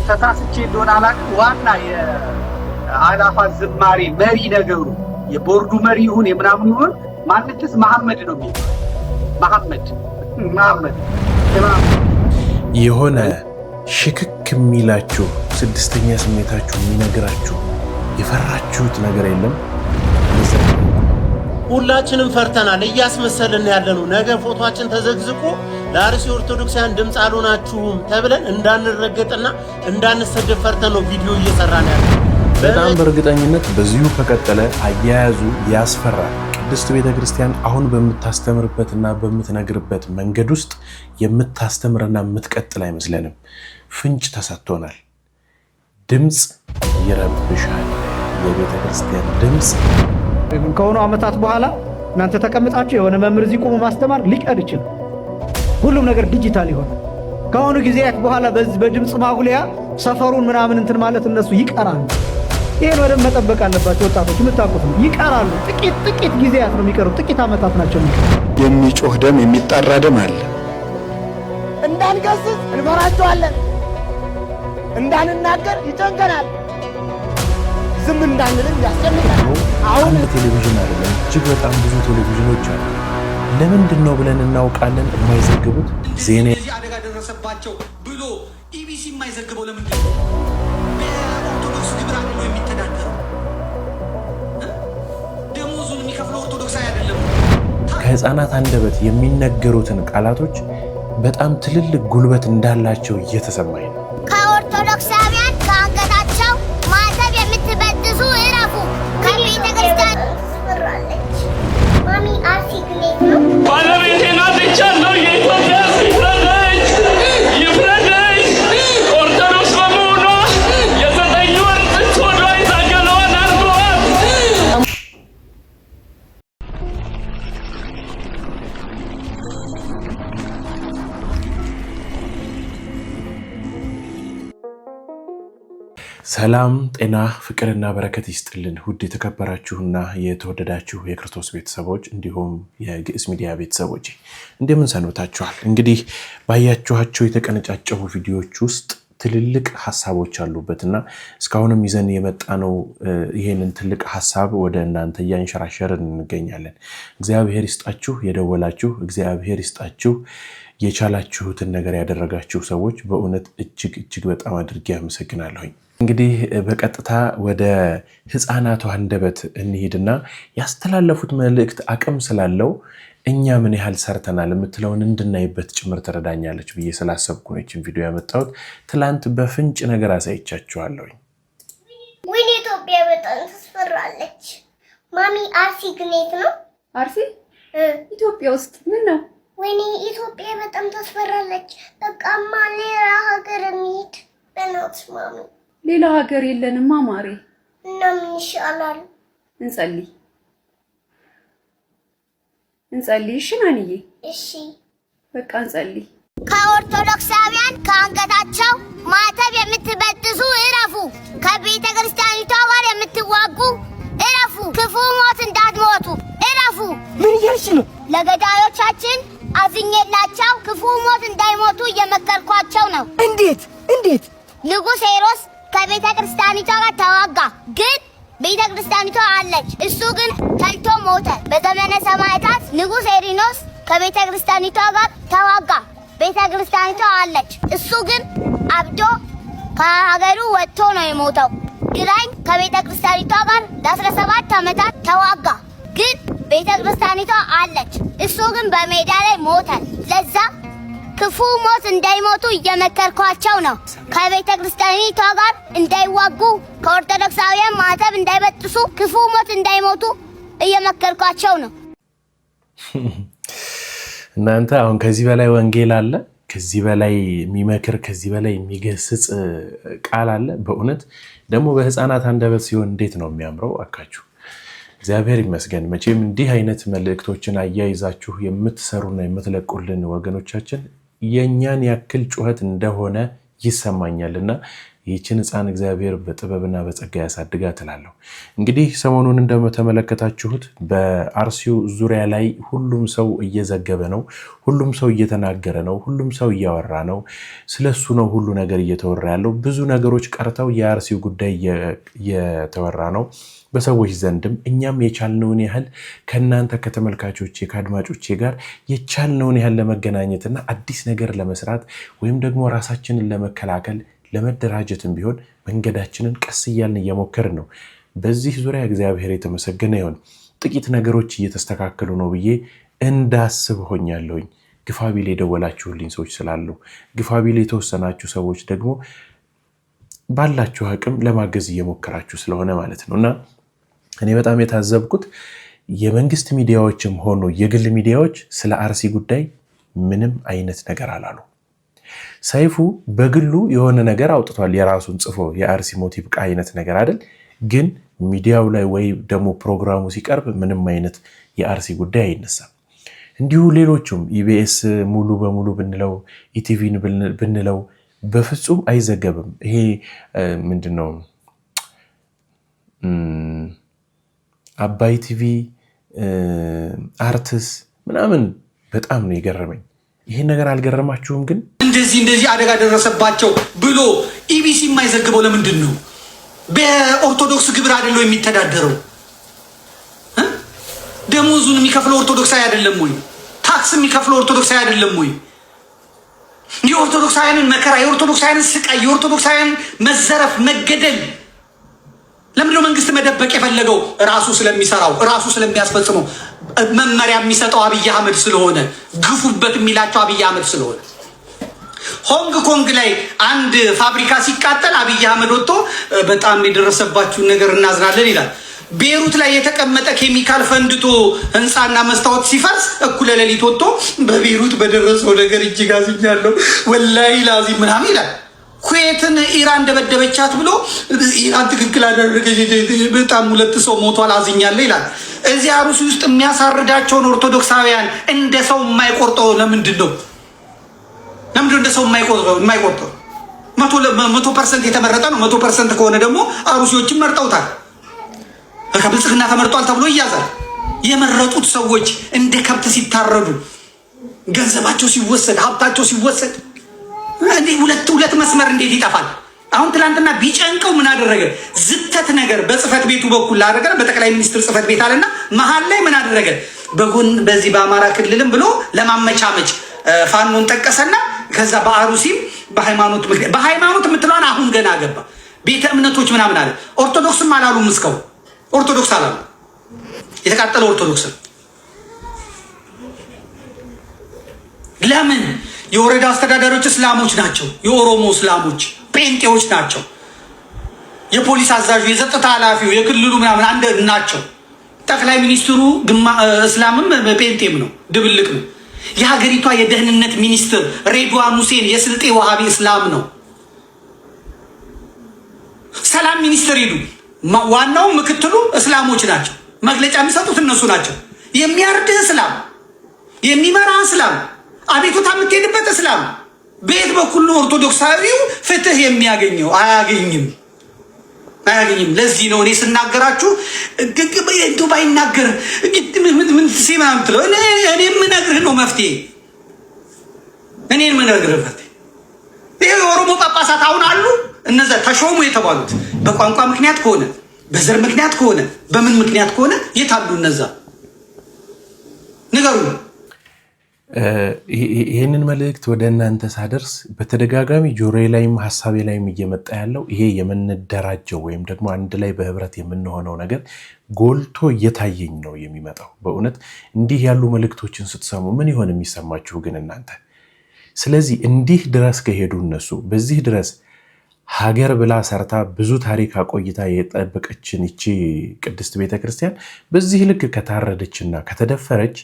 ተሳስቼ እንደሆነ አላውቅም። ዋና የአላፋት ዝማሬ መሪ ነገሩ የቦርዱ መሪ ይሁን የምናምን ይሁን ማንነትስ መሐመድ ነው የሚለው መሐመድ የሆነ ሽክክ የሚላችሁ ስድስተኛ ስሜታችሁ የሚነግራችሁ የፈራችሁት ነገር የለም? ሁላችንም ፈርተናል። እያስመሰልን ያለነው ነገ ፎቶአችን ተዘግዝቆ ለአርሲ ኦርቶዶክሳውያን ድምፅ አልሆናችሁም ተብለን እንዳንረገጥና እንዳንሰደብ ፈርተን ነው ቪዲዮ እየሰራን ያለው። በጣም በእርግጠኝነት በዚሁ ከቀጠለ አያያዙ ያስፈራል። ቅድስት ቤተክርስቲያን አሁን በምታስተምርበትና በምትነግርበት መንገድ ውስጥ የምታስተምርና የምትቀጥል አይመስለንም። ፍንጭ ተሰጥቶናል። ድምፅ ይረብሻል። የቤተክርስቲያን ድምፅ ከሆኑ ዓመታት በኋላ እናንተ ተቀምጣችሁ የሆነ መምህር እዚህ ቆሞ ማስተማር ሊቀር ይችላል። ሁሉም ነገር ዲጂታል ይሆናል። ከሆኑ ጊዜያት በኋላ በዚህ በድምፅ ማጉሊያ ሰፈሩን ምናምን እንትን ማለት እነሱ ይቀራሉ። ይሄን ወደ መጠበቅ አለባቸው ወጣቶች። የምታውቁት ነው። ይቀራሉ። ጥቂት ጊዜያት ነው የሚቀሩ። ጥቂት ዓመታት ናቸው የሚቀሩ። የሚጮህ ደም የሚጣራ ደም አለ። እንዳንገስጽ እንፈራቸዋለን። እንዳንናገር ይጨንቀናል። ዝም እንዳንልም ያስጨንቀናል። አሁን ቴሌቪዥን አይደለም፣ እጅግ በጣም ብዙ ቴሌቪዥኖች አሉ። ለምንድን ነው ብለን እናውቃለን የማይዘግቡት? ዜና አደጋ ደረሰባቸው ብሎ ኢቢሲ የማይዘግበው ለምንድን ነው? በኦርቶዶክስ ግብር አይደለም የሚተዳደረው። ደሞዙን የሚከፍለው ኦርቶዶክስ አይደለም። ከህፃናት አንደበት የሚነገሩትን ቃላቶች በጣም ትልልቅ ጉልበት እንዳላቸው እየተሰማኝ ነው። ከኦርቶዶክሳውያን ከአንገታቸው ማተብ የምትበጥሱ እረፉ። ከቤተ ክርስቲያን ትስፈራለች። ማሚ አርሲ ግሌት ነው ባለቤቴ ናት። ይቻለው የኢትዮጵያ ይፍረደች ይፍረደች። ኦርቶዶክስ በመሆኗ የ9 ወር ጥንት ወዷ የታገለዋን አርገዋል። ሰላም ጤና ፍቅርና በረከት ይስጥልን። ውድ የተከበራችሁና የተወደዳችሁ የክርስቶስ ቤተሰቦች እንዲሁም የግዕዝ ሚዲያ ቤተሰቦች እንደምን ሰንብታችኋል? እንግዲህ ባያችኋቸው የተቀነጫጨቡ ቪዲዮዎች ውስጥ ትልልቅ ሐሳቦች አሉበትና እስካሁንም ይዘን የመጣነው ይሄንን ትልቅ ሐሳብ ወደ እናንተ እያንሸራሸርን እንገኛለን። እግዚአብሔር ይስጣችሁ የደወላችሁ፣ እግዚአብሔር ይስጣችሁ የቻላችሁትን ነገር ያደረጋችሁ ሰዎች በእውነት እጅግ በጣም አድርጌ አመሰግናለሁኝ። እንግዲህ በቀጥታ ወደ ህፃናቱ አንደበት እንሂድና ያስተላለፉት መልእክት አቅም ስላለው እኛ ምን ያህል ሰርተናል የምትለውን እንድናይበት ጭምር ትረዳኛለች ብዬ ስላሰብኩ ነው ይህችን ቪዲዮ ያመጣሁት። ትላንት በፍንጭ ነገር አሳይቻችኋለሁ። ወይኔ ኢትዮጵያ በጣም ትስፈራለች። ማሚ አርሲ ግኔት ነው። አርሲ ኢትዮጵያ ውስጥ ምን ነው? ወይኔ ኢትዮጵያ በጣም ትስፈራለች። በቃማ ሌላ ሀገር እንሂድ በናት ማሚ። ሌላ ሀገር የለንም ማማሬ። እና ምን ይሻላል? እንጸልይ። እሺ ናንዬ? እሺ በቃ እንጸልይ። ከኦርቶዶክሳውያን ከአንገታቸው ማተብ የምትበጥሱ እረፉ። ከቤተ ክርስቲያኒቷ ጋር የምትዋጉ እረፉ። ክፉ ሞት እንዳትሞቱ እረፉ። ምን እያልሽ ነው? ለገዳዮቻችን አዝኜላቸው ክፉ ሞት እንዳይሞቱ እየመከርኳቸው ነው። እንዴት? ንጉሥ ሄሮስ ከቤተ ክርስቲያኒቷ ጋር ተዋጋ፣ ግን ቤተ ክርስቲያኒቷ አለች። እሱ ግን ተልቶ ሞተ። በዘመነ ሰማዕታት ንጉሥ ሄሪኖስ ከቤተ ክርስቲያኒቷ ጋር ተዋጋ፣ ቤተ ክርስቲያኒቷ አለች። እሱ ግን አብዶ ከሀገሩ ወጥቶ ነው የሞተው። ግራኝ ከቤተ ክርስቲያኒቷ ጋር ለ17 ዓመታት ተዋጋ፣ ግን ቤተ ክርስቲያኒቷ አለች። እሱ ግን በሜዳ ላይ ሞተ። ለዛ ክፉ ሞት እንዳይሞቱ እየመከርኳቸው ነው። ከቤተ ክርስቲያኒቷ ጋር እንዳይዋጉ፣ ከኦርቶዶክሳውያን ማተብ እንዳይበጥሱ፣ ክፉ ሞት እንዳይሞቱ እየመከርኳቸው ነው። እናንተ አሁን ከዚህ በላይ ወንጌል አለ? ከዚህ በላይ የሚመክር ከዚህ በላይ የሚገስጽ ቃል አለ? በእውነት ደግሞ በህፃናት አንደበት ሲሆን እንዴት ነው የሚያምረው! አካችሁ እግዚአብሔር ይመስገን። መቼም እንዲህ አይነት መልእክቶችን አያይዛችሁ የምትሰሩና የምትለቁልን ወገኖቻችን የኛን ያክል ጩኸት እንደሆነ ይሰማኛልና ይህችን ሕፃን እግዚአብሔር በጥበብና በጸጋ ያሳድጋት እላለሁ። እንግዲህ ሰሞኑን እንደተመለከታችሁት በአርሲው ዙሪያ ላይ ሁሉም ሰው እየዘገበ ነው፣ ሁሉም ሰው እየተናገረ ነው፣ ሁሉም ሰው እያወራ ነው። ስለሱ ነው ሁሉ ነገር እየተወራ ያለው። ብዙ ነገሮች ቀርተው የአርሲው ጉዳይ እየተወራ ነው በሰዎች ዘንድም። እኛም የቻልነውን ያህል ከእናንተ ከተመልካቾቼ ከአድማጮቼ ጋር የቻልነውን ያህል ለመገናኘትና አዲስ ነገር ለመስራት ወይም ደግሞ ራሳችንን ለመከላከል ለመደራጀትም ቢሆን መንገዳችንን ቀስ እያልን እየሞከርን ነው። በዚህ ዙሪያ እግዚአብሔር የተመሰገነ ይሁን። ጥቂት ነገሮች እየተስተካከሉ ነው ብዬ እንዳስብ ሆኛለሁኝ። ግፋቢል የደወላችሁልኝ ሰዎች ስላሉ፣ ግፋቢል የተወሰናችሁ ሰዎች ደግሞ ባላችሁ አቅም ለማገዝ እየሞከራችሁ ስለሆነ ማለት ነው። እና እኔ በጣም የታዘብኩት የመንግስት ሚዲያዎችም ሆኖ የግል ሚዲያዎች ስለ አርሲ ጉዳይ ምንም አይነት ነገር አላሉ። ሰይፉ በግሉ የሆነ ነገር አውጥቷል፣ የራሱን ጽፎ የአርሲ ሞት ይብቃ አይነት ነገር አይደል? ግን ሚዲያው ላይ ወይ ደግሞ ፕሮግራሙ ሲቀርብ ምንም አይነት የአርሲ ጉዳይ አይነሳም። እንዲሁ ሌሎቹም ኢቢኤስ ሙሉ በሙሉ ብንለው ኢቲቪን ብንለው በፍጹም አይዘገብም። ይሄ ምንድነው አባይ ቲቪ፣ አርትስ ምናምን በጣም ነው የገረመኝ። ይሄን ነገር አልገረማችሁም? ግን እንደዚህ አደጋ ደረሰባቸው ብሎ ኢቢሲ የማይዘግበው ለምንድን ነው? በኦርቶዶክስ ግብር አይደለም የሚተዳደረው? ደሞዙን የሚከፍለው ኦርቶዶክሳዊ አይደለም ወይ? ታክስ የሚከፍለው ኦርቶዶክሳዊ አይደለም ወይ? የኦርቶዶክሳውያንን መከራ፣ የኦርቶዶክሳውያንን ስቃይ፣ የኦርቶዶክሳውያን መዘረፍ፣ መገደል ለምንድነው መንግስት መደበቅ የፈለገው? ራሱ ስለሚሰራው ራሱ ስለሚያስፈጽመው መመሪያ የሚሰጠው አብይ አህመድ ስለሆነ፣ ግፉበት የሚላቸው አብይ አህመድ ስለሆነ። ሆንግ ኮንግ ላይ አንድ ፋብሪካ ሲቃጠል አብይ አህመድ ወጥቶ በጣም የደረሰባችሁን ነገር እናዝናለን ይላል። ቤሩት ላይ የተቀመጠ ኬሚካል ፈንድቶ ህንፃና መስታወት ሲፈርስ እኩለ ሌሊት ወጥቶ በቤሩት በደረሰው ነገር እጅግ አዝኛለሁ ወላሂ ላዚም ምናምን ይላል። ኩዌትን ኢራን እንደበደበቻት ብሎ ኢራን ትክክል አደረገች፣ በጣም 2 ሰው ሞቷል አዝኛለሁ ይላል። እዚህ አሩሲ ውስጥ የሚያሳርዳቸውን ኦርቶዶክሳውያን እንደ ሰው የማይቆርጠው ለምንድን ነው? ለምንድን እንደ ሰው የማይቆርጠው? 100% የተመረጠ ነው። 100% ከሆነ ደግሞ አሩሲዎችን መርጠውታል። ከብልጽግና ተመርጧል ተብሎ ይያዛል። የመረጡት ሰዎች እንደ ከብት ሲታረዱ፣ ገንዘባቸው ሲወሰድ፣ ሀብታቸው ሲወሰድ እንዴ ሁለት መስመር እንዴት ይጠፋል? አሁን ትላንትና ቢጨንቀው ምን አደረገ? ዝተት ነገር በጽህፈት ቤቱ በኩል አደረገ። በጠቅላይ ሚኒስትር ጽህፈት ቤት አለና መሀል ላይ ምን አደረገ? በጎን በዚህ በአማራ ክልልም ብሎ ለማመቻመች ፋኖን ጠቀሰና ከዛ በአሩሲም በሃይማኖት የምትለዋን አሁን ገና ገባ። ቤተ እምነቶች ምናምን አለ። ኦርቶዶክስም አላሉም። እስካሁን ኦርቶዶክስ አላሉ። የተቃጠለ ኦርቶዶክስ ለምን? የወረዳ አስተዳዳሪዎች እስላሞች ናቸው። የኦሮሞ እስላሞች ጴንጤዎች ናቸው። የፖሊስ አዛዡ፣ የጸጥታ ኃላፊው፣ የክልሉ ምናምን አንድ ናቸው። ጠቅላይ ሚኒስትሩ እስላምም ጴንጤም ነው፣ ድብልቅ ነው። የሀገሪቷ የደህንነት ሚኒስትር ሬድዋን ሁሴን የስልጤ ዋሃቢ እስላም ነው። ሰላም ሚኒስትር ሂዱ፣ ዋናው ምክትሉ እስላሞች ናቸው። መግለጫ የሚሰጡት እነሱ ናቸው። የሚያርድህ እስላም፣ የሚመራ እስላም፣ አቤቱታ የምትሄድበት እስላም። በየት በኩል ነው ኦርቶዶክሳዊው ፍትህ የሚያገኘው? አያገኝም። ለዚህ ነው እኔ ስናገራችሁ እንደው ባይናገር ምን ሲማ ምትለው እኔ የምነግርህ ነው መፍትሄ። እኔ የምነግርህ መፍትሄ ይሄ የኦሮሞ ጳጳሳት አሁን አሉ። እነዛ ተሾሙ የተባሉት በቋንቋ ምክንያት ከሆነ በዘር ምክንያት ከሆነ በምን ምክንያት ከሆነ የት አሉ እነዛ? ንገሩ። ይህንን መልእክት ወደ እናንተ ሳደርስ በተደጋጋሚ ጆሮዬ ላይም ሀሳቤ ላይም እየመጣ ያለው ይሄ የምንደራጀው ወይም ደግሞ አንድ ላይ በህብረት የምንሆነው ነገር ጎልቶ እየታየኝ ነው የሚመጣው። በእውነት እንዲህ ያሉ መልእክቶችን ስትሰሙ ምን ይሆን የሚሰማችሁ ግን እናንተ? ስለዚህ እንዲህ ድረስ ከሄዱ እነሱ በዚህ ድረስ ሀገር ብላ ሰርታ ብዙ ታሪክ አቆይታ የጠበቀችን ይቺ ቅድስት ቤተክርስቲያን በዚህ ልክ ከታረደችና ከተደፈረች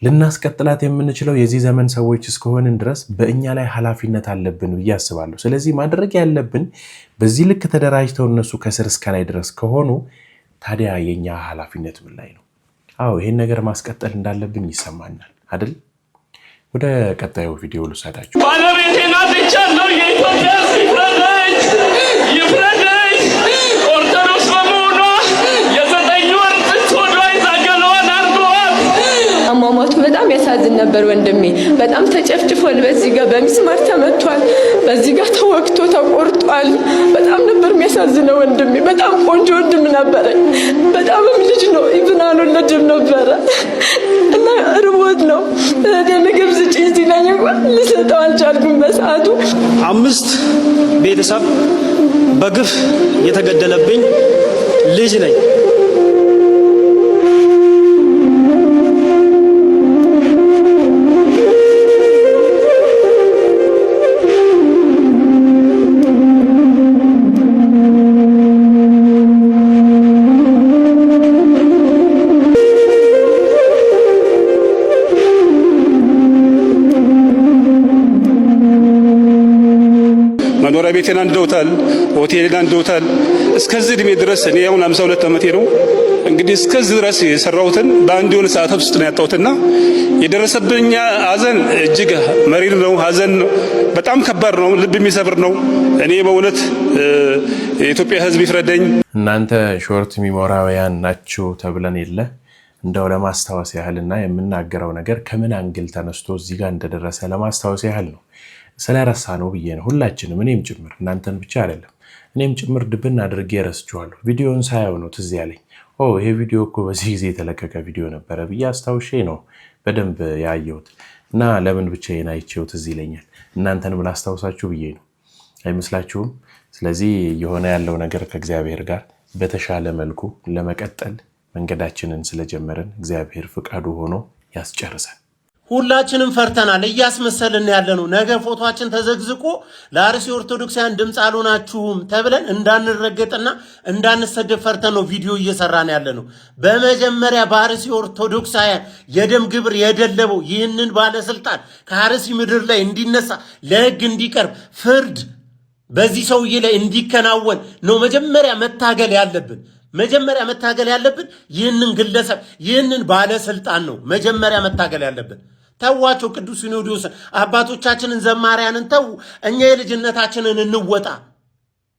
ልናስቀጥላት የምንችለው የዚህ ዘመን ሰዎች እስከሆንን ድረስ በእኛ ላይ ኃላፊነት አለብን ብዬ አስባለሁ። ስለዚህ ማድረግ ያለብን በዚህ ልክ ተደራጅተው እነሱ ከስር እስከ ላይ ድረስ ከሆኑ ታዲያ የኛ ኃላፊነት ምን ላይ ነው? አዎ ይሄን ነገር ማስቀጠል እንዳለብን ይሰማናል አይደል? ወደ ቀጣዩ ቪዲዮ ልውሰዳችሁ። ባለቤቴን አጥቻለሁ። የኢትዮጵያ ሕዝብ ይፍረደኝ። በጣም ተጨፍጭፏል። በዚህ ጋር በሚስማር ተመቷል። በዚህ ጋር ተወግቶ ተቆርጧል። በጣም ነበር የሚያሳዝነው ወንድሜ። በጣም ቆንጆ ወንድም ነበረ። በጣምም ልጅ ነው። ኢቭን አልወለድም ነበረ እና ርቦት ነው ምግብ ስጪኝ ሲለኝ እንኳን ልሰጠው አልቻልኩም በሰዓቱ። 5 ቤተሰብ በግፍ የተገደለብኝ ልጅ ነኝ። መኖሪያ ቤቴን አንድደውታል፣ ሆቴሌን አንድደውታል። እስከዚህ እድሜ ድረስ እኔ አሁን 52 ዓመቴ ነው። እንግዲህ እስከዚህ ድረስ የሰራሁትን በአንድ የሆነ ሰዓታት ውስጥ ነው ያጣሁትና የደረሰብኝ ሐዘን እጅግ መሪር ነው። ሐዘን በጣም ከባድ ነው፣ ልብ የሚሰብር ነው። እኔ በእውነት የኢትዮጵያ ሕዝብ ይፍረደኝ። እናንተ ሾርት ሚሞራውያን ናችሁ ተብለን የለ እንደው ለማስታወስ ያህልና የምናገረው ነገር ከምን አንግል ተነስቶ እዚህ ጋር እንደደረሰ ለማስታወስ ያህል ነው። ስለረሳ ነው ብዬ ነው ሁላችንም፣ እኔም ጭምር፣ እናንተን ብቻ አይደለም እኔም ጭምር ድብን አድርጌ ረስቼዋለሁ። ቪዲዮውን ሳየው ነው ትዝ ያለኝ። ይሄ ቪዲዮ እኮ በዚህ ጊዜ የተለቀቀ ቪዲዮ ነበረ ብዬ አስታውሼ ነው በደንብ ያየሁት እና ለምን ብቻዬን አይቼው ትዝ ይለኛል። እናንተንም ላስታውሳችሁ ብዬ ነው፣ አይመስላችሁም? ስለዚህ የሆነ ያለው ነገር ከእግዚአብሔር ጋር በተሻለ መልኩ ለመቀጠል መንገዳችንን ስለጀመረን እግዚአብሔር ፍቃዱ ሆኖ ያስጨርሰን። ሁላችንም ፈርተናል፣ እያስመሰልን ያለነው ነገ ፎቶአችን ተዘግዝቆ ለአርሲ ኦርቶዶክሳውያን ድምፅ አልሆናችሁም ተብለን እንዳንረገጥና እንዳንሰደብ ፈርተን ነው ቪዲዮ እየሰራን ያለነው። በመጀመሪያ በአርሲ ኦርቶዶክሳውያን የደም ግብር የደለበው ይህንን ባለስልጣን ከአርሲ ምድር ላይ እንዲነሳ ለሕግ እንዲቀርብ ፍርድ በዚህ ሰውዬ ላይ እንዲከናወን ነው መጀመሪያ መታገል ያለብን። ይህንን ግለሰብ ይህንን ባለስልጣን ነው መጀመሪያ መታገል ያለብን። ተዋቸው። ቅዱስ ሲኖዶስ አባቶቻችንን ዘማሪያንን ተው። እኛ የልጅነታችንን እንወጣ።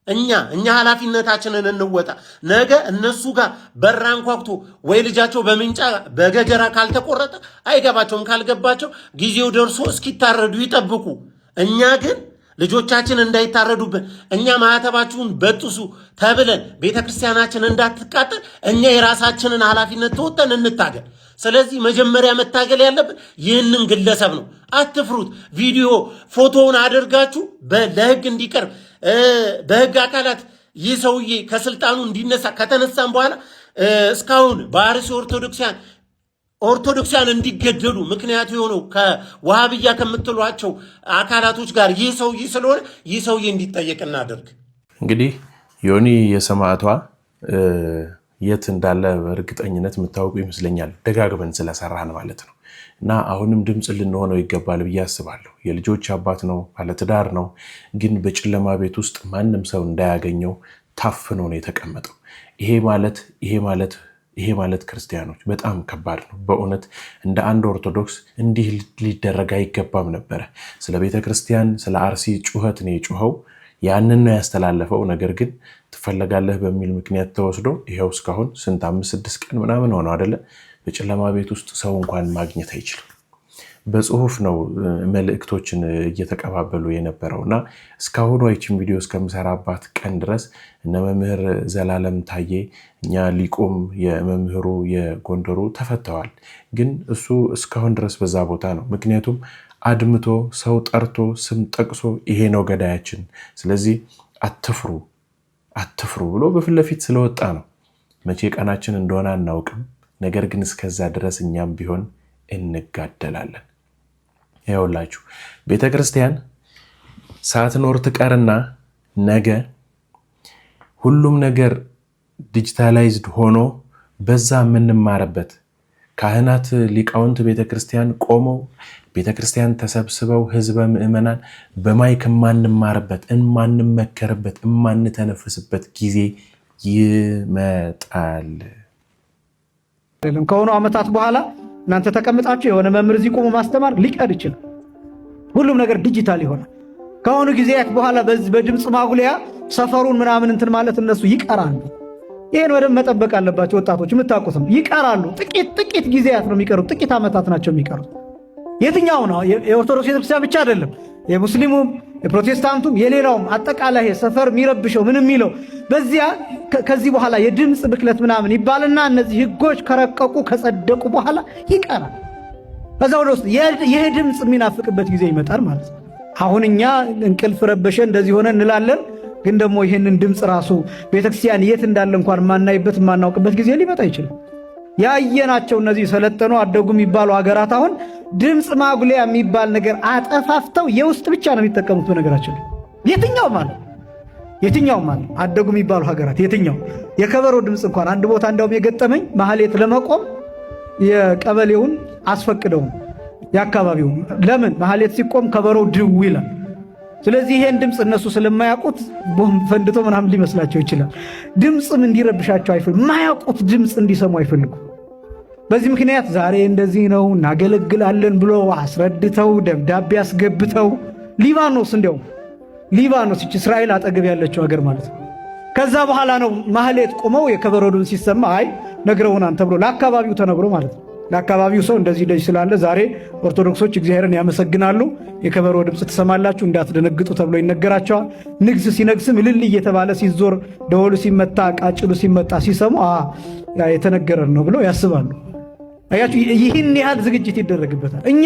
እኛ ኃላፊነታችንን እንወጣ። ነገ እነሱ ጋር በራን ኳኩቶ ወይ ልጃቸው በምንጫ በገጀራ ካልተቆረጠ አይገባቸውም። ካልገባቸው ጊዜው ደርሶ እስኪታረዱ ይጠብቁ። እኛ ግን ልጆቻችን እንዳይታረዱብን እኛ ማዕተባችሁን በጥሱ ተብለን ቤተክርስቲያናችን እንዳትቃጠል እኛ የራሳችንን ኃላፊነት ተወጥተን እንታገል። ስለዚህ መጀመሪያ መታገል ያለብን ይህንን ግለሰብ ነው። አትፍሩት። ቪዲዮ ፎቶውን አድርጋችሁ ለሕግ እንዲቀርብ በሕግ አካላት ይህ ሰውዬ ከስልጣኑ እንዲነሳ ከተነሳም በኋላ እስካሁን በአርሲ ኦርቶዶክሳን እንዲገደሉ ምክንያቱ የሆነው ከዋሃብያ ከምትሏቸው አካላቶች ጋር ይህ ሰውዬ ስለሆነ ይህ ሰውዬ እንዲጠየቅ እናደርግ። እንግዲህ ዮኒ የሰማዕቷ የት እንዳለ በእርግጠኝነት የምታውቁ ይመስለኛል፣ ደጋግመን ስለሰራን ማለት ነው። እና አሁንም ድምፅ ልንሆነው ይገባል ብዬ አስባለሁ። የልጆች አባት ነው፣ ባለትዳር ነው። ግን በጨለማ ቤት ውስጥ ማንም ሰው እንዳያገኘው ታፍኖ ነው የተቀመጠው። ይሄ ማለት ክርስቲያኖች በጣም ከባድ ነው በእውነት። እንደ አንድ ኦርቶዶክስ እንዲህ ሊደረግ አይገባም ነበረ። ስለ ቤተ ክርስቲያን ስለ አርሲ ጩኸት ነው የጮኸው፣ ያንን ነው ያስተላለፈው። ነገር ግን ትፈለጋለህ በሚል ምክንያት ተወስዶ ይሄው እስካሁን ስንት 5-6 ቀን ምናምን ሆነው አይደለ? በጨለማ ቤት ውስጥ ሰው እንኳን ማግኘት አይችልም። በጽሁፍ ነው መልእክቶችን እየተቀባበሉ የነበረውና እስካሁን ይህችን ቪዲዮ እስከምሰራባት ቀን ድረስ እነ መምህር ዘላለም ታዬ እኛ ሊቆም የመምህሩ የጎንደሩ ተፈተዋል። ግን እሱ እስካሁን ድረስ በዛ ቦታ ነው። ምክንያቱም አድምቶ ሰው ጠርቶ ስም ጠቅሶ ይሄ ነው ገዳያችን፣ ስለዚህ አትፍሩ ብሎ በፊት ለፊት ስለወጣ ነው። መቼ ቀናችን እንደሆነ አናውቅም። ነገር ግን እስከዛ ድረስ እኛም ቢሆን እንጋደላለን። ይኸውላችሁ ቤተክርስቲያን ሳትኖር ትቀርና ነገ ሁሉም ነገር ዲጂታላይዝድ ሆኖ በዛ የምንማርበት ካህናት ሊቃውንት ቤተክርስቲያን ቆመው ቤተክርስቲያን ተሰብስበው ህዝበ ምእመናን በማይክ የማንማርበት የማንመከርበት የማንተነፍስበት ጊዜ ይመጣል። ከሆኑ ዓመታት በኋላ እናንተ ተቀምጣችሁ የሆነ መምህር እዚህ ቆሞ ማስተማር ሊቀር ይችላል። ሁሉም ነገር ዲጂታል ይሆናል። ከሆኑ ጊዜያት በኋላ በድምፅ ማጉሊያ ሰፈሩን ምናምን እንትን ማለት እነሱ ይቀራሉ። ይሄን በደንብ መጠበቅ አለባቸው ወጣቶች፣ የምታውቁትም ይቀራሉ። ጥቂት ጊዜያት ነው የሚቀሩት፣ ጥቂት ዓመታት ናቸው የሚቀሩት። የትኛው ነው? የኦርቶዶክስ ቤተክርስቲያን ብቻ አይደለም፣ የሙስሊሙም የፕሮቴስታንቱም የሌላውም አጠቃላይ ሰፈር የሚረብሸው ምን የሚለው በዚያ ከዚህ በኋላ የድምፅ ብክለት ምናምን ይባልና እነዚህ ህጎች ከረቀቁ ከጸደቁ በኋላ ይቀራል። ከዛው ውስጥ ይሄ ድምፅ የሚናፍቅበት ጊዜ ይመጣል ማለት ነው። አሁን እኛ እንቅልፍ ረበሸ እንደዚህ ሆነ እንላለን፣ ግን ደግሞ ይሄንን ድምፅ ራሱ ቤተክርስቲያን የት እንዳለ እንኳን ማናይበት ማናውቅበት ጊዜ ሊመጣ ይችላል። ያየናቸው እነዚህ ሰለጠኑ አደጉ የሚባሉ ሀገራት አሁን ድምፅ ማጉሊያ የሚባል ነገር አጠፋፍተው የውስጥ ብቻ ነው የሚጠቀሙት። በነገራችን የትኛውም ማለት አደጉ የሚባሉ ሀገራት የትኛው የከበሮ ድምፅ እንኳን አንድ ቦታ እንዳውም የገጠመኝ ማህሌት ለመቆም የቀበሌውን አስፈቅደው የአካባቢው ለምን ማህሌት ሲቆም ከበሮው ድው ይላል። ስለዚህ ይሄን ድምፅ እነሱ ስለማያውቁት ቦምብ ፈንድቶ ምናምን ሊመስላቸው ይችላል። ድምፅም እንዲረብሻቸው አይፈልጉ፣ ማያውቁት ድምፅ እንዲሰሙ አይፈልጉ። በዚህ ምክንያት ዛሬ እንደዚህ ነው እናገለግላለን ብሎ አስረድተው ደብዳቤ አስገብተው ሊባኖስ እስራኤል አጠገብ ያለችው ሀገር ማለት ነው። ከዛ በኋላ ነው ማህሌት ቆመው የከበሮ ድምፅ ሲሰማ አይ ነግረውናን ተብሎ ለአካባቢው ተነግሮ ማለት ነው። ለአካባቢው ሰው እንደዚህ ስላለ ዛሬ ኦርቶዶክሶች እግዚአብሔርን ያመሰግናሉ፣ የከበሮ ድምፅ ትሰማላችሁ እንዳትደነግጡ ተብሎ ይነገራቸዋል። ንግስ ሲነግስም እልል እየተባለ ሲዞር ደወሉ ሲመታ ቃጭሉ ሲመጣ ሲሰሙ የተነገረን ነው ብለው ያስባሉ። አያችሁ፣ ይህን ያህል ዝግጅት ይደረግበታል። እኛ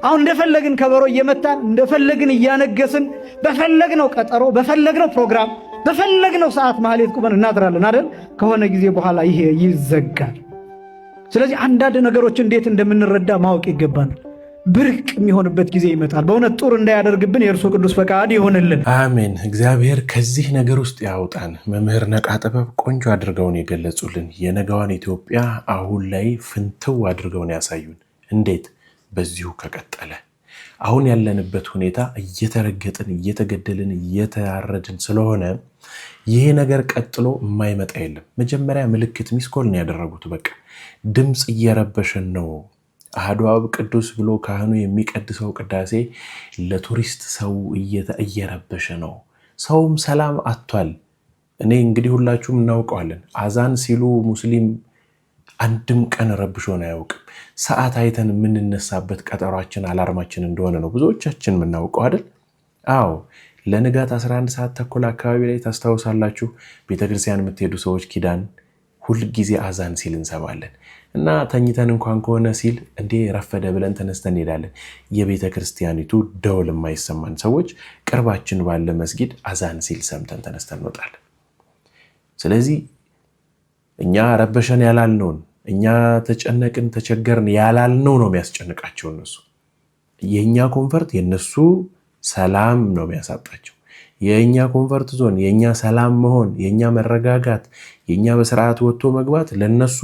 አሁን እንደፈለግን ከበሮ እየመታን እንደፈለግን እያነገስን በፈለግነው ቀጠሮ በፈለግነው ፕሮግራም በፈለግነው ሰዓት ማህሌት ቁመን እናድራለን አይደል? ከሆነ ጊዜ በኋላ ይሄ ይዘጋል። ስለዚህ አንዳንድ ነገሮች እንዴት እንደምንረዳ ማወቅ ይገባናል። ብርቅ የሚሆንበት ጊዜ ይመጣል። በእውነት ጡር እንዳያደርግብን የእርሱ ቅዱስ ፈቃድ ይሆንልን። አሜን። እግዚአብሔር ከዚህ ነገር ውስጥ ያውጣን። መምህር ነቃጥበብ ቆንጆ አድርገውን የገለጹልን የነገዋን ኢትዮጵያ አሁን ላይ ፍንትው አድርገውን ያሳዩን። እንዴት በዚሁ ከቀጠለ አሁን ያለንበት ሁኔታ እየተረገጥን እየተገደልን እየተያረድን ስለሆነ ይሄ ነገር ቀጥሎ የማይመጣ የለም። መጀመሪያ ምልክት ሚስኮልን ያደረጉት በቃ ድምፅ እየረበሸን ነው። አሐዱ አብ ቅዱስ ብሎ ካህኑ የሚቀድሰው ቅዳሴ ለቱሪስት ሰው እየረበሸ ነው። ሰውም ሰላም አጥቷል። እኔ እንግዲህ ሁላችሁም እናውቀዋለን። አዛን ሲሉ ሙስሊም አንድም ቀን ረብሾን አያውቅም። ሰዓት አይተን የምንነሳበት ቀጠሯችን አላርማችን እንደሆነ ነው ብዙዎቻችን የምናውቀው አይደል? አዎ ለንጋት 11 ሰዓት ተኩል አካባቢ ላይ ታስታውሳላችሁ፣ ቤተክርስቲያን የምትሄዱ ሰዎች ኪዳን ሁልጊዜ አዛን ሲል እንሰማለን እና ተኝተን እንኳን ከሆነ ሲል እንዴ ረፈደ ብለን ተነስተን እንሄዳለን። የቤተ ክርስቲያኒቱ ደውል የማይሰማን ሰዎች ቅርባችን ባለ መስጊድ አዛን ሲል ሰምተን ተነስተን እንወጣለን። ስለዚህ እኛ ረበሸን ያላልነውን እኛ ተጨነቅን ተቸገርን ያላልነው ነው የሚያስጨንቃቸው እነሱ። የእኛ ኮንፈርት የነሱ ሰላም ነው የሚያሳጣቸው። የእኛ ኮንፈርት ዞን የእኛ ሰላም መሆን የእኛ መረጋጋት የእኛ በስርዓት ወጥቶ መግባት ለነሱ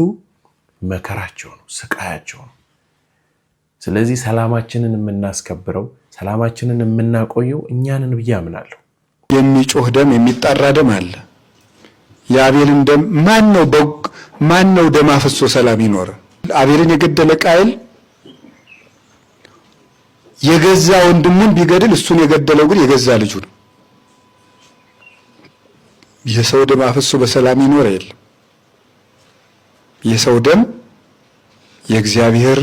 መከራቸው ነው፣ ስቃያቸው ነው። ስለዚህ ሰላማችንን የምናስከብረው ሰላማችንን የምናቆየው እኛንን ብዬ አምናለሁ። የሚጮህ ደም የሚጣራ ደም አለ። የአቤልን ደም ማን ነው ደም አፍሶ ሰላም ይኖር? አቤልን የገደለ ቃየል የገዛ ወንድሙን ቢገድል እሱን የገደለው ግን የገዛ ልጁ ነው። የሰው ደም አፍሶ በሰላም ይኖር የለም። የሰው ደም የእግዚአብሔር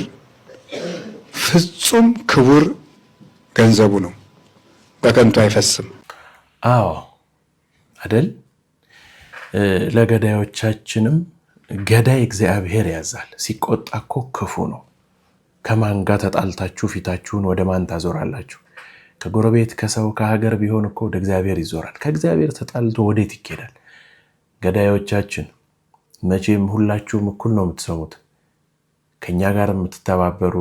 ፍጹም ክቡር ገንዘቡ ነው፣ በከንቱ አይፈስም። አዎ አይደል? ለገዳዮቻችንም ገዳይ እግዚአብሔር ያዛል። ሲቆጣ እኮ ክፉ ነው። ከማን ጋር ተጣልታችሁ ፊታችሁን ወደ ማን ታዞራላችሁ? ከጎረቤት ከሰው ከሀገር ቢሆን እኮ ወደ እግዚአብሔር ይዞራል። ከእግዚአብሔር ተጣልቶ ወዴት ይኬዳል? ገዳዮቻችን መቼም ሁላችሁም እኩል ነው የምትሰሙት። ከኛ ጋር የምትተባበሩ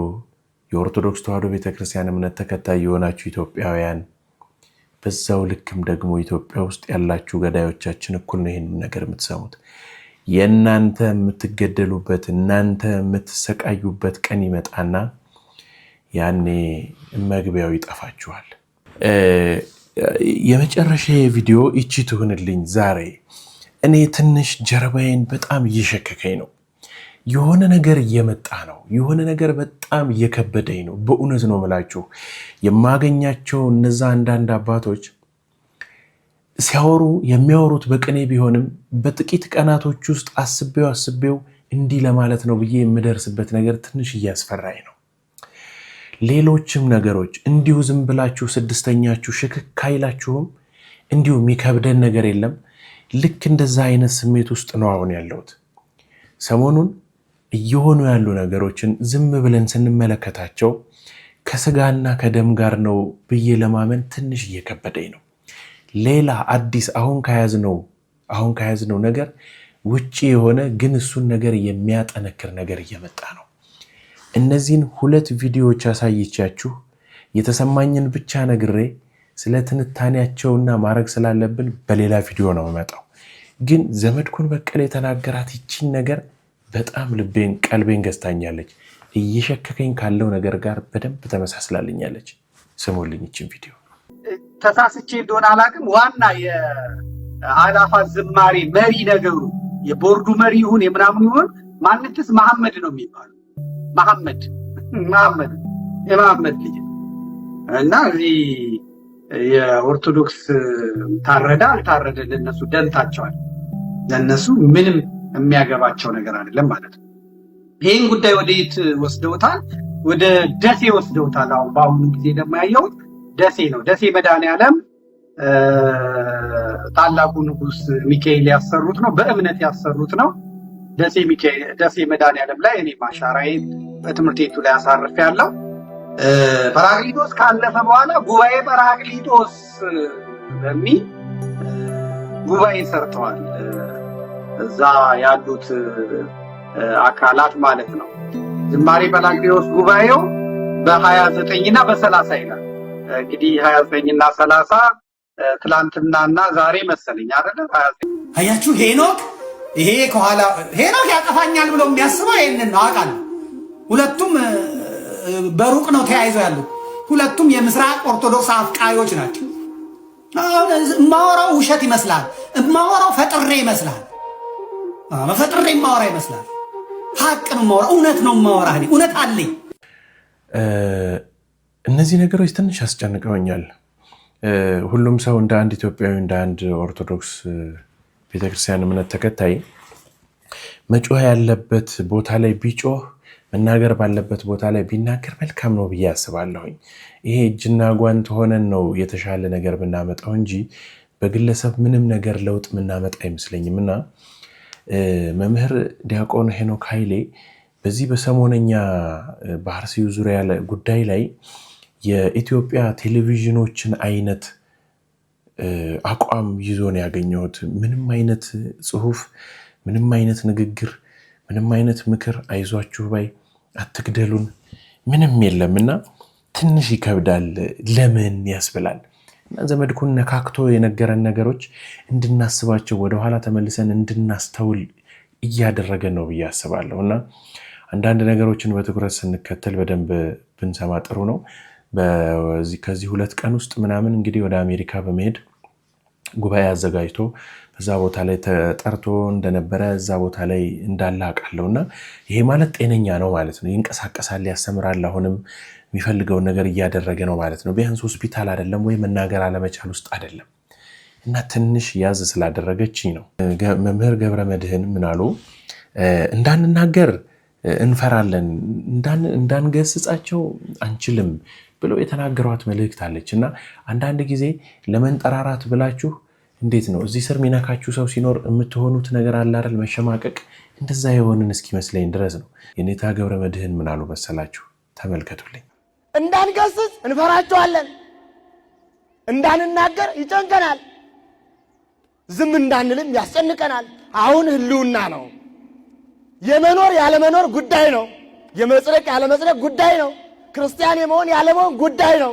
የኦርቶዶክስ ተዋሕዶ ቤተክርስቲያን እምነት ተከታይ የሆናችሁ ኢትዮጵያውያን፣ በዛው ልክም ደግሞ ኢትዮጵያ ውስጥ ያላችሁ ገዳዮቻችን እኩል ነው ይህን ነገር የምትሰሙት። የእናንተ የምትገደሉበት እናንተ የምትሰቃዩበት ቀን ይመጣና ያኔ መግቢያው ይጠፋችኋል። የመጨረሻ ቪዲዮ ይቺ ትሁንልኝ። ዛሬ እኔ ትንሽ ጀርባዬን በጣም እየሸከከኝ ነው። የሆነ ነገር እየመጣ ነው። የሆነ ነገር በጣም እየከበደኝ ነው። በእውነት ነው የምላችሁ። የማገኛቸው እነዛ አንዳንድ አባቶች ሲያወሩ የሚያወሩት በቅኔ ቢሆንም በጥቂት ቀናቶች ውስጥ አስቤው እንዲህ ለማለት ነው ብዬ የምደርስበት ነገር ትንሽ እያስፈራኝ ነው። ሌሎችም ነገሮች እንዲሁ ዝም ብላችሁ ስድስተኛችሁ ሽክክ አይላችሁም? እንዲሁ የሚከብደን ነገር የለም። ልክ እንደዛ አይነት ስሜት ውስጥ ነው አሁን ያለሁት። ሰሞኑን እየሆኑ ያሉ ነገሮችን ዝም ብለን ስንመለከታቸው ከስጋና ከደም ጋር ነው ብዬ ለማመን ትንሽ እየከበደኝ ነው። ሌላ አዲስ አሁን ከያዝነው ነገር ውጪ የሆነ ግን እሱን ነገር የሚያጠነክር ነገር እየመጣ ነው። እነዚህን 2 ቪዲዮዎች አሳይቻችሁ የተሰማኝን ብቻ ነግሬ ስለ ትንታኔያቸውና ማድረግ ስላለብን በሌላ ቪዲዮ ነው የምመጣው። ግን ዘመድኩን በቀለ የተናገራት ይቺን ነገር በጣም ልቤን ቀልቤን ገዝታኛለች። እየሸከከኝ ካለው ነገር ጋር በደንብ ተመሳስላልኛለች። ስሙልኝ ይቺን ቪዲዮ። ተሳስቼ እንደሆነ አላውቅም። ዋና የአእላፋት ዝማሬ መሪ ነገሩ የቦርዱ መሪ ይሁን የምናምን ይሁን ማንትስ መሐመድ ነው የሚባለው። መሐመድ የመሐመድ ልጅ እና እዚህ የኦርቶዶክስ ታረዳ አልታረደ ለነሱ ደንታቸዋል። ለነሱ ምንም የሚያገባቸው ነገር አይደለም ማለት ነው። ይህን ጉዳይ ወደየት ወስደውታል? ወደ ደሴ ወስደውታል። አሁን በአሁኑ ጊዜ ደግሞ ያየሁት ደሴ ነው። ደሴ መድኃኔዓለም ታላቁ ንጉስ ሚካኤል ያሰሩት ነው፣ በእምነት ያሰሩት ነው። ደሴ መድኃኔዓለም ላይ እኔ ማሻራዬን በትምህርት ቤቱ ላይ አሳርፍ ያለው ጰራቅሊጦስ ካለፈ በኋላ ጉባኤ ጰራቅሊጦስ በሚል ጉባኤ ሰርተዋል። እዛ ያሉት አካላት ማለት ነው። ዝማሬ ጰራቅሊጦስ ጉባኤው በ29 እና በ30 ይላል። እንግዲህ 29 እና 30 ትላንትናና ዛሬ መሰለኝ አይደለ? 29 አያችሁ። ይሄ ከኋላ ሄኖክ ያጠፋኛል ብሎ የሚያስበው ይሄንን ነው አውቃለሁ። ሁለቱም በሩቅ ነው ተያይዘው ያሉት። ሁለቱም የምስራቅ ኦርቶዶክስ አፍቃሪዎች ናቸው። እማወራው ውሸት ይመስላል፣ እማወራው ፈጥሬ ይመስላል፣ ፈጥሬ እማወራ ይመስላል። ሀቅ ነው የማወራው፣ እውነት ነው የማወራህ፣ እውነት አለኝ። እነዚህ ነገሮች ትንሽ አስጨንቀውኛል። ሁሉም ሰው እንደ አንድ ኢትዮጵያዊ እንደ አንድ ኦርቶዶክስ ቤተክርስቲያን እምነት ተከታይ መጮህ ያለበት ቦታ ላይ ቢጮህ መናገር ባለበት ቦታ ላይ ቢናገር መልካም ነው ብዬ አስባለሁኝ። ይሄ እጅና ጓንት ሆነን ነው የተሻለ ነገር ብናመጣው እንጂ በግለሰብ ምንም ነገር ለውጥ ምናመጣ አይመስለኝም። እና መምህር ዲያቆን ሄኖክ ኃይሌ በዚህ በሰሞነኛ በአርሲው ዙሪያ ጉዳይ ላይ የኢትዮጵያ ቴሌቪዥኖችን አይነት አቋም ይዞ ነው ያገኘሁት። ምንም አይነት ጽሁፍ፣ ምንም አይነት ንግግር፣ ምንም አይነት ምክር፣ አይዟችሁ ባይ፣ አትግደሉን ምንም የለምና ትንሽ ይከብዳል። ለምን ያስብላል። እና ዘመድኩን ነካክቶ የነገረን ነገሮች እንድናስባቸው ወደኋላ ተመልሰን እንድናስተውል እያደረገ ነው ብዬ አስባለሁ። እና አንዳንድ ነገሮችን በትኩረት ስንከተል በደንብ ብንሰማ ጥሩ ነው። ከዚህ 2 ቀን ውስጥ ምናምን እንግዲህ ወደ አሜሪካ በመሄድ ጉባኤ አዘጋጅቶ በዛ ቦታ ላይ ተጠርቶ እንደነበረ እዛ ቦታ ላይ እንዳለ አውቃለሁ። እና ይሄ ማለት ጤነኛ ነው ማለት ነው። ይንቀሳቀሳል፣ ያስተምራል። አሁንም የሚፈልገውን ነገር እያደረገ ነው ማለት ነው። ቢያንስ ሆስፒታል አይደለም ወይ መናገር አለመቻል ውስጥ አይደለም። እና ትንሽ ያዝ ስላደረገችኝ ነው። መምህር ገብረ መድህን ምናሉ እንዳንናገር እንፈራለን፣ እንዳንገስጻቸው አንችልም ብለው የተናገሯት መልእክት አለች። እና አንዳንድ ጊዜ ለመንጠራራት ብላችሁ እንዴት ነው እዚህ ስር ሚነካችሁ ሰው ሲኖር የምትሆኑት ነገር አለ አይደል? መሸማቀቅ እንደዛ የሆንን እስኪመስለኝ ድረስ ነው። የኔታ ገብረ መድህን ምን አሉ መሰላችሁ? ተመልከቱልኝ። እንዳንገስጽ እንፈራቸዋለን፣ እንዳንናገር ይጨንቀናል፣ ዝም እንዳንልም ያስጨንቀናል። አሁን ህልውና ነው። የመኖር ያለመኖር ጉዳይ ነው። የመጽደቅ ያለመጽደቅ ጉዳይ ነው። ክርስቲያን የመሆን ያለመሆን ጉዳይ ነው።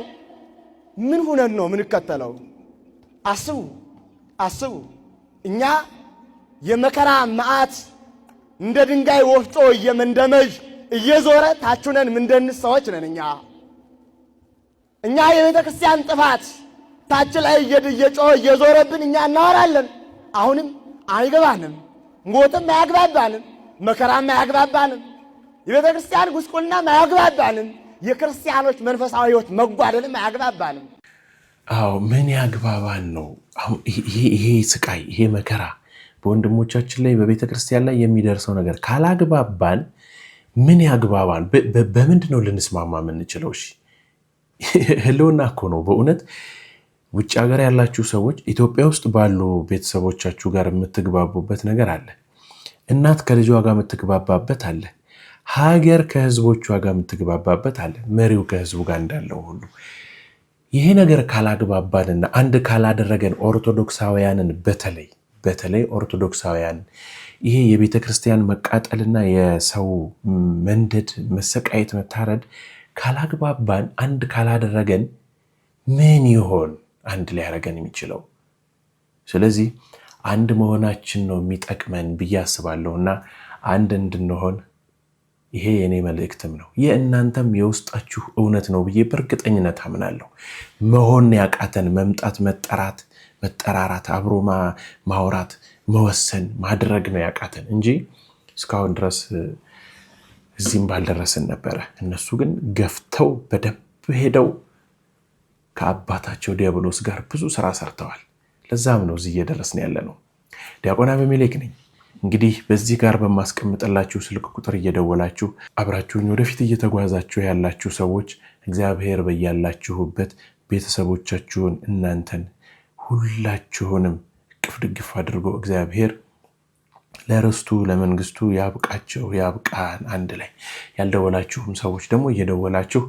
ምን ሁነን ነው ምንከተለው? አስቡ። እኛ የመከራ መዓት እንደ ድንጋይ ወፍጮ እየመንደመዥ እየዞረ ታቹነን ምንደንስ ሰዎች ነን። እኛ የቤተ ክርስቲያን ጥፋት ታች ላይ እየጮኸ እየዞረብን እኛ እናወራለን። አሁንም አይገባንም። ሞትም አያግባባንም፣ መከራም አያግባባንም፣ የቤተ ክርስቲያን ጉስቁልናም አያግባባንም፣ የክርስቲያኖች መንፈሳዊ ሕይወት መጓደልም አያግባባንም። አዎ ምን ያግባባን ነው? ይሄ ስቃይ፣ ይሄ መከራ በወንድሞቻችን ላይ በቤተ ክርስቲያን ላይ የሚደርሰው ነገር ካላግባባን ምን ያግባባል? በምንድን ነው ልንስማማ የምንችለው? እሺ ህልውና እኮ ነው በእውነት። ውጭ ሀገር ያላችሁ ሰዎች ኢትዮጵያ ውስጥ ባሉ ቤተሰቦቻችሁ ጋር የምትግባቡበት ነገር አለ። እናት ከልጇ ጋር የምትግባባበት አለ። ሀገር ከህዝቦቿ ጋር የምትግባባበት አለ። መሪው ከህዝቡ ጋር እንዳለው ሁሉ ይሄ ነገር ካላግባባንና አንድ ካላደረገን ኦርቶዶክሳውያንን በተለይ ኦርቶዶክሳውያን ይሄ የቤተ ክርስቲያን መቃጠልና የሰው መንደድ፣ መሰቃየት፣ መታረድ ካላግባባን አንድ ካላደረገን ምን ይሆን አንድ ሊያደርገን የሚችለው? ስለዚህ አንድ መሆናችን ነው የሚጠቅመን ብዬ አስባለሁና አንድ እንድንሆን ይሄ የኔ መልእክትም ነው። የእናንተም የውስጣችሁ እውነት ነው ብዬ በእርግጠኝነት አምናለሁ። መሆን ያቃተን መምጣት፣ መጠራት፣ መጠራራት፣ አብሮ ማውራት፣ መወሰን፣ ማድረግ ነው ያቃተን እንጂ እስካሁን ድረስ እዚህም ባልደረስን ነበረ። እነሱ ግን ገፍተው በደንብ ሄደው ከአባታቸው ዲያብሎስ ጋር ብዙ ስራ ሰርተዋል። ለዛም ነው እዚህ እየደረስን ያለ ነው። ዲያቆን አቤሜሌክ ነኝ። እንግዲህ በዚህ ጋር በማስቀምጥላችሁ ስልክ ቁጥር እየደወላችሁ አብራችሁኝ ወደፊት እየተጓዛችሁ ያላችሁ ሰዎች እግዚአብሔር በያላችሁበት ቤተሰቦቻችሁን እናንተን ሁላችሁንም እቅፍ ድግፍ አድርጎ እግዚአብሔር ለርስቱ ለመንግስቱ ያብቃቸው ያብቃን። አንድ ላይ ያልደወላችሁም ሰዎች ደግሞ እየደወላችሁ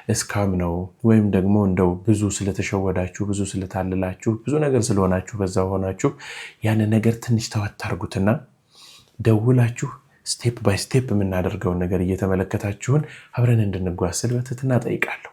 እስካም ነው ወይም ደግሞ እንደው ብዙ ስለተሸወዳችሁ ብዙ ስለታለላችሁ ብዙ ነገር ስለሆናችሁ በዛ ሆናችሁ ያን ነገር ትንሽ ተወት አድርጉትና ደውላችሁ ስቴፕ ባይ ስቴፕ የምናደርገውን ነገር እየተመለከታችሁን አብረን እንድንጓዝ ስል በትህትና ጠይቃለሁ።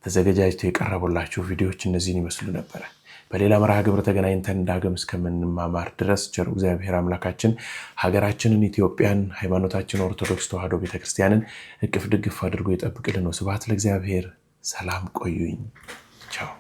ተዘጋጅቶ የቀረቡላችሁ ቪዲዮዎች እነዚህን ይመስሉ ነበረ። በሌላ መርሃ ግብር ተገናኝተን ዳግም እስከምንማማር ድረስ ቸሩ እግዚአብሔር አምላካችን ሀገራችንን ኢትዮጵያን፣ ሃይማኖታችን ኦርቶዶክስ ተዋሕዶ ቤተክርስቲያንን እቅፍ ድግፍ አድርጎ ይጠብቅልን። ስብሐት ለእግዚአብሔር። ሰላም ቆዩኝ። ቻው።